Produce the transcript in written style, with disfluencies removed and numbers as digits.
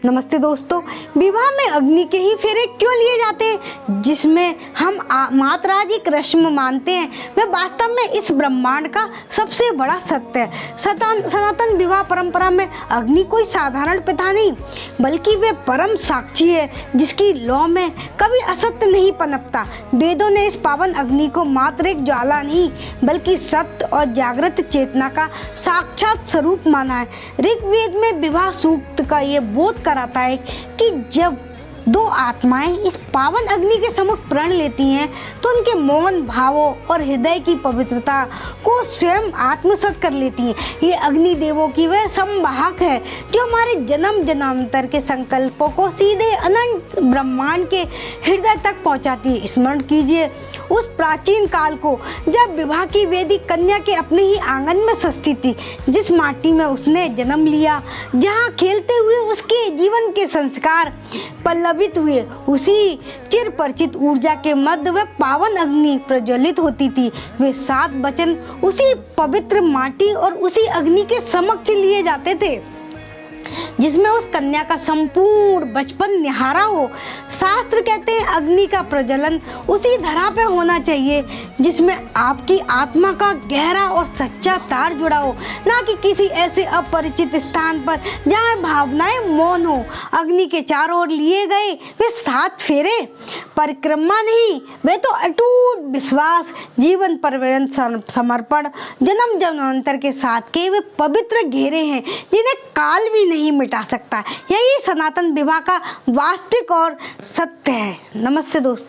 नमस्ते दोस्तों, विवाह में अग्नि के ही फेरे क्यों लिए जाते हैं जिसमें हम मातराज एक रस्म मानते हैं। वह वास्तव में इस ब्रह्मांड का सबसे बड़ा सत्य है। सनातन विवाह परंपरा में अग्नि कोई साधारण पिता नहीं बल्कि वे परम साक्षी है जिसकी लौ में कभी असत्य नहीं पनपता। वेदों ने इस पावन अग्नि को मात्र एक ज्वाला नहीं बल्कि सत्य और जागृत चेतना का साक्षात स्वरूप माना है। ऋग्वेद में विवाह सूक्त का ये बोध कराता है कि जब दो आत्माएं इस पावन अग्नि के सम्मुख प्रण लेती हैं तो उनके मौन भावों और हृदय की पवित्रता को स्वयं आत्मसात कर लेती हैं। ये अग्नि देवों की वह संवाहक है जो हमारे जन्म जन्मांतर के संकल्पों को सीधे अनंत ब्रह्मांड के हृदय तक पहुंचाती है। स्मरण कीजिए उस प्राचीन काल को जब विवाह की वेदी कन्या के अपने ही आंगन में सजती थी, जिस माटी में उसने जन्म लिया, जहाँ खेलते हुए उसके जीवन के संस्कार पल्लवित हुए, उसी चिर परिचित ऊर्जा के मध्य वह पावन अग्नि प्रज्वलित होती थी। वे 7 वचन उसी पवित्र माटी और उसी अग्नि के समक्ष लिए जाते थे जिसमें उस कन्या का संपूर्ण बचपन निहारा हो। शास्त्र कहते हैं अग्नि का प्रज्वलन उसी धरा पे होना चाहिए जिसमें आपकी आत्मा का गहरा और सच्चा तार जुड़ा हो, ना कि किसी ऐसे अपरिचित स्थान पर जहाँ भावनाएं मौन हो। अग्नि के चारों ओर लिए गए वे 7 फेरे परिक्रमा नहीं, वे तो अटूट विश्वास, जीवन पर्यंत समर्पण, जन्म जन्मांतर के साथ के वे पवित्र घेरे हैं जिन्हें काल भी नहीं मिटा सकता। यही सनातन विवाह का वास्तविक और सत्य है। नमस्ते दोस्तों।